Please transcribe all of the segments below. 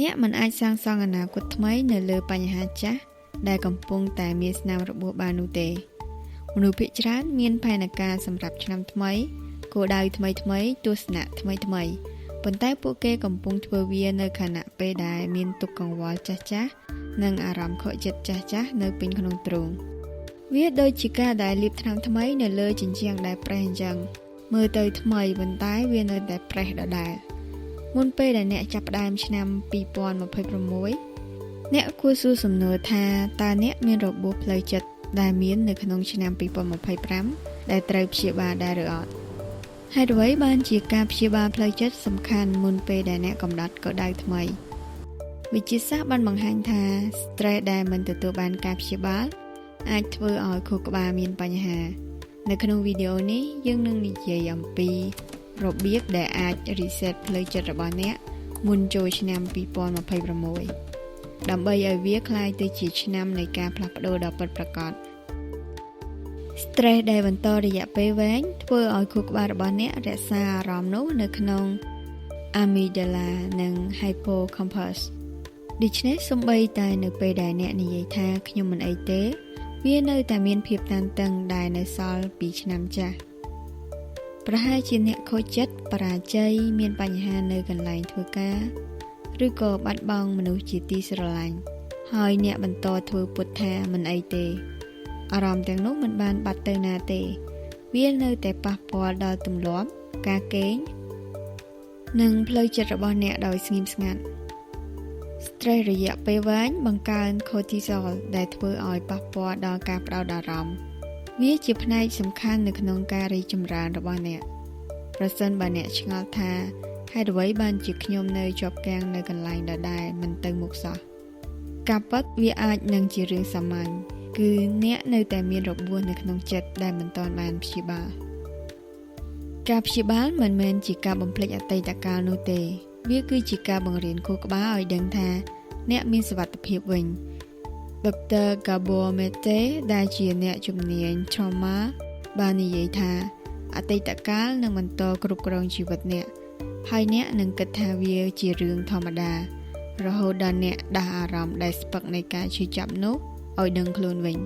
អ្នកមិនអាចសាងសង់អនាគតថ្មីនៅលើបញ្ហាចាស់ដែលកំពុងតែមានស្នាមរបួសបាននោះទេមនុស្សភាគច្រើនមានផែនការសម្រាប់ឆ្នាំថ្មីគោលដៅថ្មីៗទស្សនៈថ្មីៗប៉ុន្តែពួកគេកំពុងធ្វើវានៅខណៈពេលដែលមានទុក្ខកង្វល់ចាស់ៗនិងអារម្មណ៍ខកចិត្តចាស់ៗនៅពេញក្នុងទ្រូងវាដូចជាការដែលលាបថ្នាំថ្មីនៅលើជញ្ជាំងដែលប្រេះអញ្ចឹងមើលទៅថ្មីប៉ុន្តែវានៅតែប្រេះដដែលមុនពេលដែលអ្នកចាប់ផ្ដើមឆ្នាំ2026អ្នកគួរសួរសំណួរថាតើអ្នកមានរបួសផ្លូវចិត្តដែលមាននៅក្នុងឆ្នាំ2025ដែលត្រូវព្យាបាលដែរឬអត់ហេតុអ្វីបានជាការព្យាបាលផ្លូវចិត្តសំខាន់មុនពេលដែលអ្នកកំណត់គោលដៅថ្មីវិទ្យាសាស្ត្របានបង្ហាញថា stress ដែលមិនទទួលបានការព្យាបាលអាចធ្វើឲ្យខួរក្បាលមានបញ្ហានៅក្នុងវីដេអូនេះយើងនឹងនិយាយអំពីរបៀបដែលអាច reset ផ្លូវចិត្តរបស់អ្នកមុនចូលឆ្នាំ2026ដើម្បីឲ្យវាក្លាយទៅជាឆ្នាំនៃការផ្លាស់ប្ដូរដ៏ពិតប្រាកដ stress ដែលបន្តរយៈពេលវែងធ្វើឲ្យខួរក្បាលរបស់អ្នករក្សាអារម្មណ៍នោះនៅក្នុង amygdala និង hippocampus ដូច្នេះសូម្បីតែនៅពេលដែលអ្នកនិយាយថាខ្ញុំមិនអីទេវានៅតែមានភាពតានតឹងដែលនៅសល់ពីឆ្នាំចាស់ប្រហែលជាអ្នកខូចចិត្តបរាជ័យមានបញ្ហានៅកន្លែងធ្វើការឬក៏បាត់បង់មនុស្សជាទីស្រឡាញ់ហើយអ្នកបន្តធ្វើពុតថាមិនអីទេអារម្មណ៍ទាំងនោះមិនបានបាត់ទៅណាទេវានៅតែប៉ះពាល់ដល់ទម្លាប់ការគេងនិងផ្លូវចិត្តរបស់អ្នកដោយស្ងៀមស្ងាត់ stress រយៈពេលវែងបង្កើន cortisol ដែលធ្វើឲ្យប៉ះពាល់ដល់ការផ្ដោតអារម្មណ៍វាជាផ្នែកសំខាន់នៅក្នុងការរីកចម្រើនរបស់អ្នកប្រសិនបើអ្នកឆ្ងល់ថាហេតុអ្វីបានជាខ្ញុំនៅជាប់គាំងនៅកន្លែងដដែលមិនទៅមុខសោះការពិតវាអាចនឹងជារឿងសាមញ្ញគឺអ្នកនៅតែមានរបួសនៅក្នុងចិត្តដែលមិនទាន់បានព្យាបាលការព្យាបាលមិនមែនជាការបំភ្លេចអតីតកាលនោះទេវាគឺជាការបង្រៀនខួរក្បាលឲ្យដឹងថាអ្នកមានសុវត្ថិភាពវិញ Dr. Gabor Mate ដែលជាអ្នកជំនាញ Trauma បាននិយាយថាអតីតកាលនឹងបន្តគ្រប់គ្រងជីវិតអ្នកហើយអ្នកនឹងគិតថាវាជារឿងធម្មតារហូតដល់អ្នកដាស់អារម្មណ៍ដែលស្ពឹកនៃការឈឺចាប់នោះឲ្យដឹងខ្លួនវិញ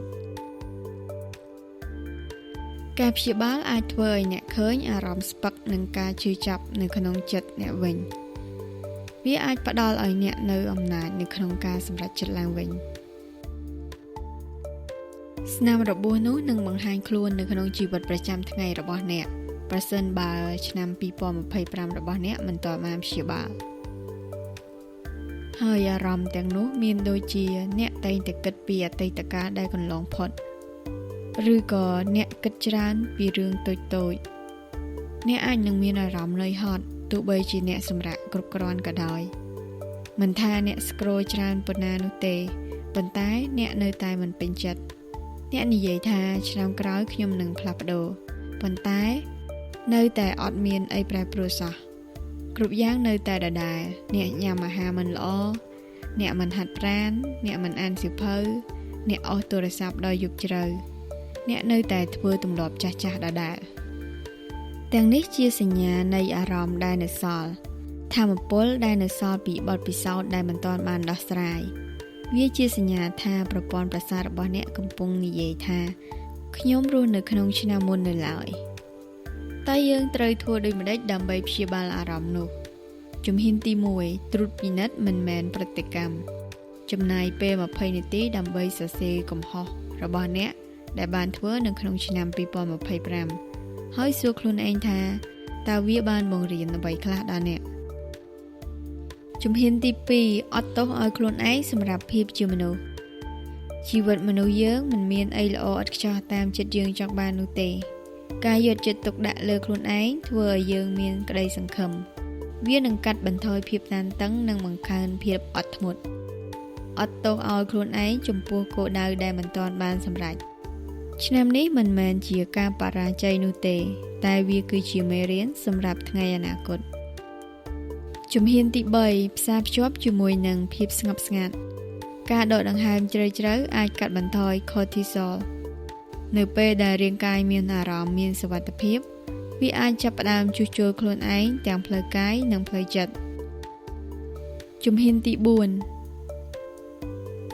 ការព្យាបាលអាចធ្វើឲ្យអ្នកឃើញអារម្មណ៍ស្ពឹកនឹងការឈឺចាប់នៅក្នុងចិត្តអ្នកវិញវាអាចផ្ដល់ឲ្យអ្នកនៅអំណាចនៅក្នុងការសម្រេចចិត្តឡើងវិញស្នាមរបួសនោះនឹងបង្ហាញខ្លួននៅក្នុងជីវិតប្រចាំថ្ងៃរបស់អ្នកប្រសិនបើឆ្នាំ2025របស់អ្នកមិនទាន់បានព្យាបាលហើយអារម្មណ៍ទាំងនោះមានដូចជាអ្នកតែងតែគិតពីអតីតកាលដែលកន្លងផុតឬក៏អ្នកគិតច្រើនពីរឿងតូចៗអ្នកអាចនឹងមានអារម្មណ៍នឿយហត់ទោះបីជាអ្នកសម្រាកគ្រប់គ្រាន់ក៏ដោយមិនថាអ្នកស្គ្រូលច្រើនប៉ុណ្ណានោះទេប៉ុន្តែអ្នកនៅតែមិនពេញចិត្តអ្នកនិយាយថាឆ្នាំក្រោយខ្ញុំនឹងផ្លាស់ប្ដូរប៉ុន្តែនៅតែអត់មានអីប្រែប្រួលសោះគ្រប់យ៉ាងនៅតែដដែលអ្នកញ៉ាំអាហារមិនល្អអ្នកមិនហាត់ប្រាណអ្នកមិនអានសៀវភៅអ្នកអស់ទូរស័ព្ទដល់យប់ជ្រៅអ្នកនៅតែធ្វើទម្លាប់ចាស់ៗដដែលទាំងនេះជាសញ្ញានៃអារម្មណ៍ដែលនៅសល់ថាមពលដែលនៅសល់ពីបទពិសោធន៍ដែលមិនទាន់បានដោះស្រាយវាជាសញ្ញាថាប្រព័ន្ធប្រសាទរបស់អ្នកកំពុងនិយាយថាខ្ញុំរស់នៅក្នុងឆ្នាំមុននៅឡើយតែយើងត្រូវធ្វើដូចម្តេចដើម្បីព្យាបាលអារម្មណ៍នោះជំហានទី1ត្រួតពិនិត្យមិនមែនប្រតិកម្មចំណាយពេល20នាទីដើម្បីសរសេរកំហុសរបស់អ្នកដែលបានធ្វើនៅក្នុងឆ្នាំ2025ហើយសួរខ្លួនឯងថាតើវាបានបង្រៀនអ្វីខ្លះដល់អ្នកជំហានទី2អត់ទោសឲ្យខ្លួនឯងសម្រាប់ភាពជាមនុស្សជីវិតមនុស្សយើងមិនមានអីល្អឥតខ្ចោះតាមចិត្តយើងចង់បាននោះទេការយកចិត្តទុកដាក់លើខ្លួនឯងធ្វើឲ្យយើងមានក្តីសង្ឃឹមវានឹងកាត់បន្ថយភាពតានតឹងនិងបង្កើនភាពអត់ធ្មត់អត់ទោសឲ្យខ្លួនឯងចំពោះគោលដៅដែលមិនទាន់បានសម្រេចឆ្នាំនេះមិនមែនជាការបរាជ័យនោះទេតែវាគឺជាមេរៀនសម្រាប់ថ្ងៃអនាគតជំហានទី3ផ្សារភ្ជាប់ជាមួយនឹងភាពស្ងប់ស្ងាត់ការដកដង្ហើមជ្រៅៗអាចកាត់បន្ថយ cortisol នៅពេលដែលរាងកាយមានអារម្មណ៍មានសុវត្ថិភាពវាអាចចាប់ផ្ដើមជួសជុលខ្លួនឯងទាំងផ្លូវកាយនិងផ្លូវចិត្ត ជំហានទី4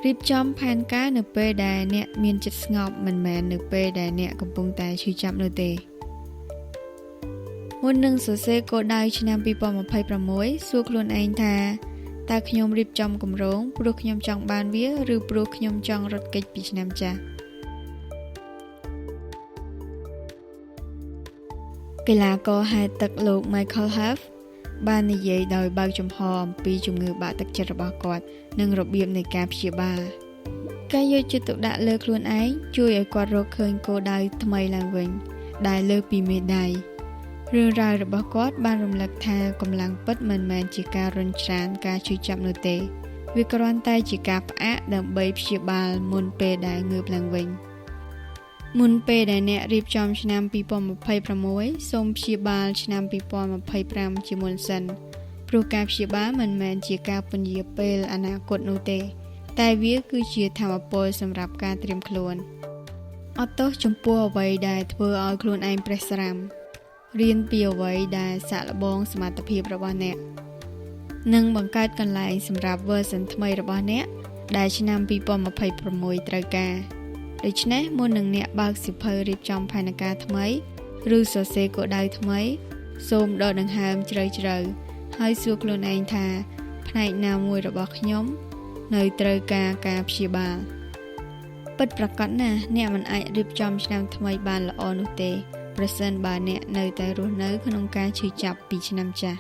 រៀបចំផែនការនៅពេលដែលអ្នកមានចិត្តស្ងប់មិនមែននៅពេលដែលអ្នកកំពុងតែឈឺចាប់នោះទេមុននឹងសរសេរគោលដៅឆ្នាំ2026សួរខ្លួនឯងថាតើខ្ញុំរៀបចំគម្រោងព្រោះខ្ញុំចង់បានវាឬព្រោះខ្ញុំចង់រត់គេចពីឆ្នាំចាស់កីឡាករហែលទឹកលោក Michael Phelps បាននិយាយដោយបើកចំហអំពីជំងឺបាក់ទឹកចិត្តរបស់គាត់និងរបៀបនៃការព្យាបាលការយកចិត្តទុកដាក់លើខ្លួនឯងជួយឲ្យគាត់រកឃើញគោលដៅថ្មីឡើងវិញដែលលើសពីមេដាយរឿងរ៉ាវរបស់គាត់បានរំលឹកថាកម្លាំងពិតមិនមែនជាការរុញច្រានការឈឺចាប់នោះទេវាគ្រាន់តែជាការផ្អាកដើម្បីព្យាបាលមុនពេលដែលងើបឡើងវិញមុនពេលដែលអ្នករៀបចំឆ្នាំ2026សូមព្យាបាលឆ្នាំ2025ជាមុនសិនព្រោះការព្យាបាលមិនមែនជាការពន្យាពេលអនាគតនោះទេតែវាគឺជាធម៌ពលសម្រាប់ការត្រៀមខ្លួនអត់ទោសចំពោះអ្វីដែលធ្វើឲ្យខ្លួនឯងប្រេះស្រាំរៀនពីអ្វីដែលសាកល្បងសមត្ថភាពរបស់អ្នកនិងបង្កើតកន្លែងសម្រាប់ version ថ្មីរបស់អ្នកដែលឆ្នាំ2026ត្រូវការដូច្នេះមុននឹងអ្នកបើកសៀវភៅរៀបចំផែនការថ្មីឬសរសេរគោលដៅថ្មីសូមដកដង្ហើមជ្រៅៗហើយសួរខ្លួនឯងថាផ្នែកណាមួយរបស់ខ្ញុំនៅត្រូវការព្យាបាលពិតប្រាកដណាស់អ្នកមិនអាចរៀបចំឆ្នាំថ្មីបានល្អនោះទេប្រសិនបើអ្នកនៅតែរស់នៅក្នុងការឈឺចាប់ពីឆ្នាំចាស់